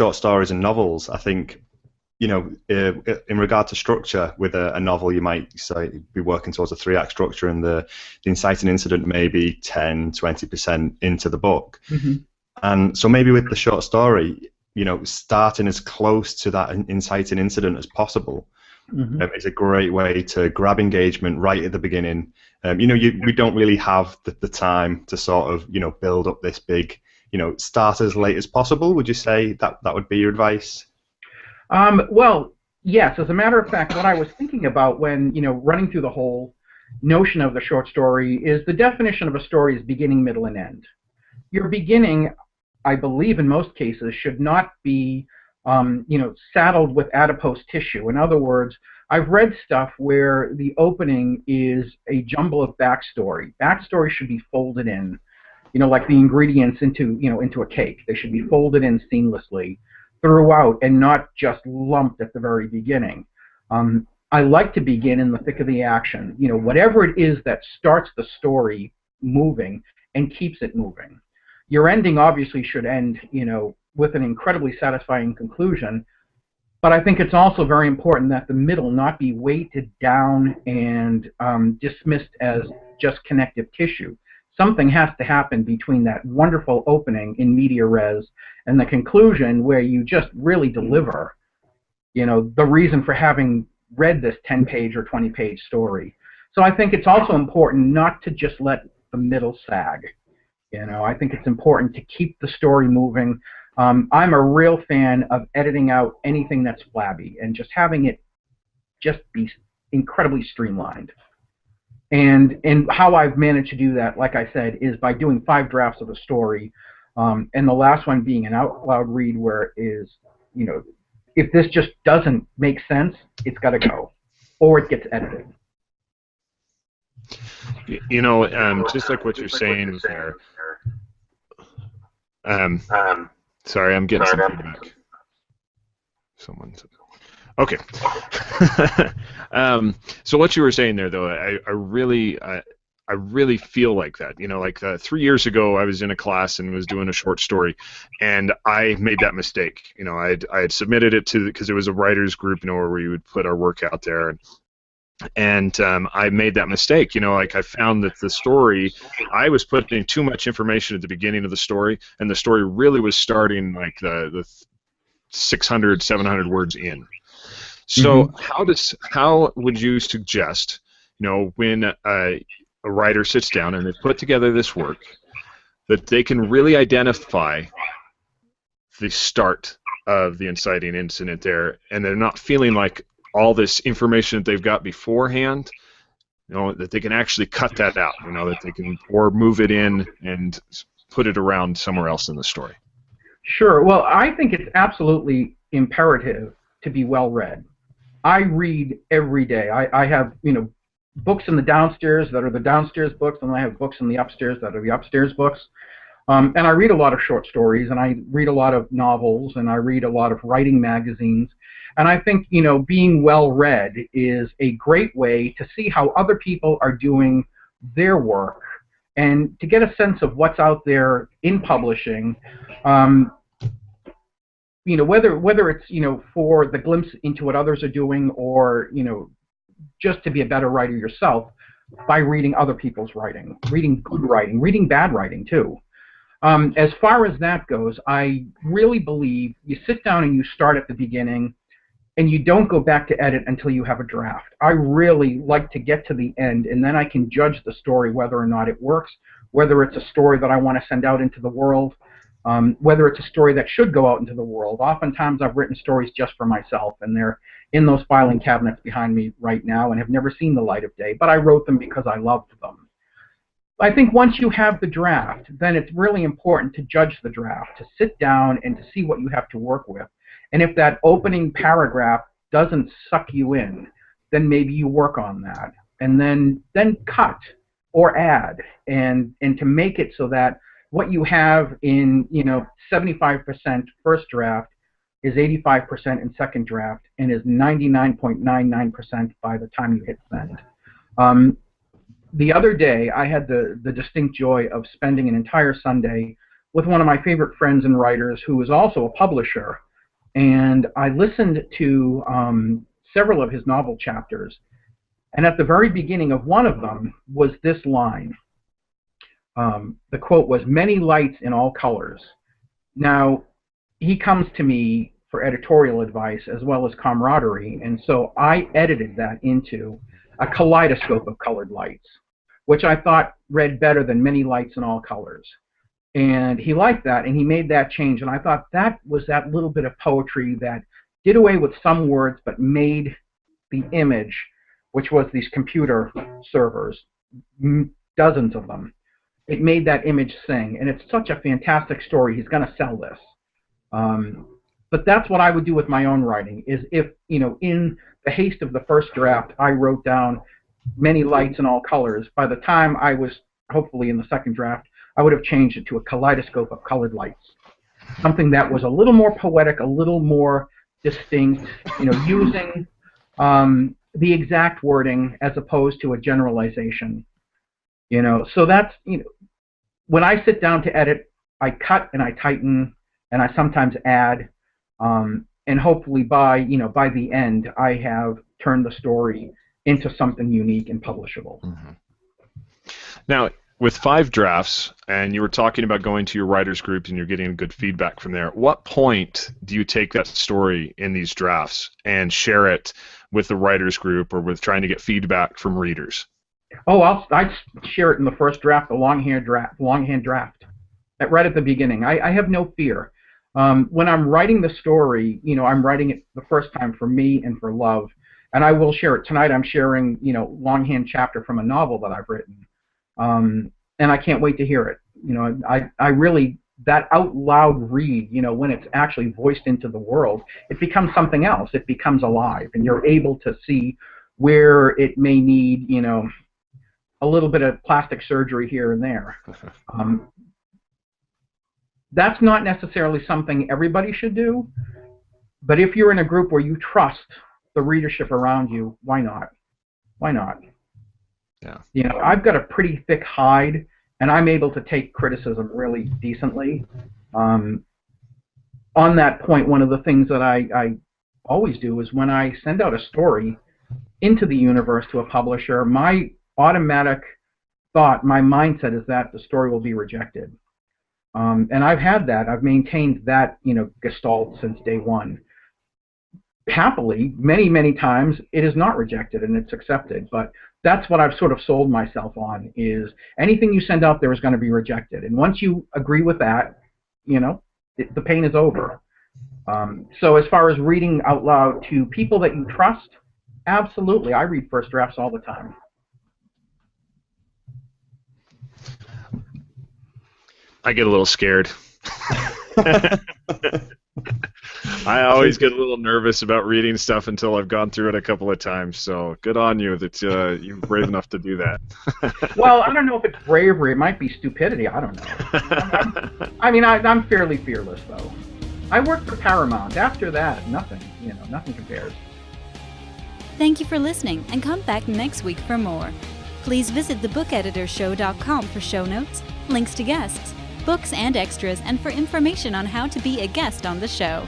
short stories and novels, I think, in regard to structure, with a novel, you might say be working towards a three-act structure, and the inciting incident may be 10, 20% into the book. Mm-hmm. And so maybe with the short story, starting as close to that inciting incident as possible is a great way to grab engagement right at the beginning. We don't really have the time to sort of, build up this big, start as late as possible. Would you say that would be your advice? Well, yes. As a matter of fact, what I was thinking about when, running through the whole notion of the short story is the definition of a story is beginning, middle, and end. Your beginning, I believe in most cases, should not be, saddled with adipose tissue. In other words, I've read stuff where the opening is a jumble of backstory. Backstory should be folded in, like the ingredients into a cake. They should be folded in seamlessly throughout and not just lumped at the very beginning. I like to begin in the thick of the action. Whatever it is that starts the story moving and keeps it moving. Your ending obviously should end, with an incredibly satisfying conclusion, but I think it's also very important that the middle not be weighted down and dismissed as just connective tissue. Something has to happen between that wonderful opening in media res and the conclusion where you just really deliver, the reason for having read this 10-page or 20-page story. So I think it's also important not to just let the middle sag. I think it's important to keep the story moving. I'm a real fan of editing out anything that's flabby and just having it just be incredibly streamlined. And how I've managed to do that, like I said, is by doing 5 drafts of the story, and the last one being an out loud read where if this just doesn't make sense, it's got to go, or it gets edited. Just like what you're saying there. Sorry, I'm getting some feedback. Someone's okay. So what you were saying there, though, I really feel like that. 3 years ago, I was in a class and was doing a short story, and I made that mistake. I had submitted it because it was a writers group, where we would put our work out there. And I made that mistake. I found that the story, I was putting too much information at the beginning of the story, and the story really was starting like the 600, 700 words in. So how would you suggest, when a writer sits down and they put together this work, that they can really identify the start of the inciting incident there, and they're not feeling like all this information that they've got beforehand, that they can actually cut that out, that they can, or move it in and put it around somewhere else in the story? Sure. Well, I think it's absolutely imperative to be well read. I read every day. I have, books in the downstairs that are the downstairs books, and I have books in the upstairs that are the upstairs books. And I read a lot of short stories, and I read a lot of novels, and I read a lot of writing magazines. And I think, being well read is a great way to see how other people are doing their work and to get a sense of what's out there in publishing, whether it's, for the glimpse into what others are doing, or, just to be a better writer yourself by reading other people's writing, reading good writing, reading bad writing too. As far as that goes, I really believe you sit down and you start at the beginning, and you don't go back to edit until you have a draft. I really like to get to the end, and then I can judge the story whether or not it works, whether it's a story that I want to send out into the world, whether it's a story that should go out into the world. Oftentimes I've written stories just for myself, and they're in those filing cabinets behind me right now and have never seen the light of day, but I wrote them because I loved them. I think once you have the draft, then it's really important to judge the draft, to sit down and to see what you have to work with. And if that opening paragraph doesn't suck you in, then maybe you work on that, and then cut or add, and to make it so that what you have in 75% first draft is 85% in second draft, and is 99.99% by the time you hit send. The other day, I had the distinct joy of spending an entire Sunday with one of my favorite friends and writers who is also a publisher, and I listened to several of his novel chapters, and at the very beginning of one of them was this line. The quote was, "Many lights in all colors." Now, he comes to me for editorial advice as well as camaraderie, and so I edited that into a kaleidoscope of colored lights, which I thought read better than "many lights in all colors." And he liked that, and he made that change, and I thought that was that little bit of poetry that did away with some words but made the image, which was these computer servers, dozens of them, it made that image sing, and it's such a fantastic story. He's going to sell this. But that's what I would do with my own writing, is if, in the haste of the first draft, I wrote down "many lights in all colors, by the time I was, hopefully in the second draft, I would have changed it to a kaleidoscope of colored lights. Something that was a little more poetic, a little more distinct, using the exact wording as opposed to a generalization. So that's, when I sit down to edit, I cut and I tighten and I sometimes add, and hopefully by the end I have turned the story into something unique and publishable. Mm-hmm. Now, with 5 drafts, and you were talking about going to your writers group and you're getting good feedback from there, what point do you take that story in these drafts and share it with the writers group or with trying to get feedback from readers? Oh, I'd share it in the first draft, the longhand draft, right at the beginning. I have no fear. When I'm writing the story, I'm writing it the first time for me and for love, and I will share it. Tonight I'm sharing, longhand chapter from a novel that I've written. And I can't wait to hear it. I really, that out loud read, when it's actually voiced into the world, it becomes something else. It becomes alive, and you're able to see where it may need, a little bit of plastic surgery here and there. That's not necessarily something everybody should do, but if you're in a group where you trust the readership around you, why not? Why not? Yeah. I've got a pretty thick hide, and I'm able to take criticism really decently. On that point, one of the things that I always do is when I send out a story into the universe to a publisher, my automatic thought, my mindset is that the story will be rejected. And I've had that. I've maintained that, gestalt since day one. Happily, many, many times, it is not rejected and it's accepted, but that's what I've sort of sold myself on, is anything you send out there is going to be rejected. And once you agree with that, the pain is over. So as far as reading out loud to people that you trust, absolutely. I read first drafts all the time. I get a little scared. I always get a little nervous about reading stuff until I've gone through it a couple of times. So good on you that you're brave enough to do that. Well, I don't know if it's bravery. It might be stupidity. I don't know. I'm fairly fearless, though. I worked for Paramount. After that, nothing. Nothing compares. Thank you for listening, and come back next week for more. Please visit thebookeditorshow.com for show notes, links to guests, books and extras, and for information on how to be a guest on the show.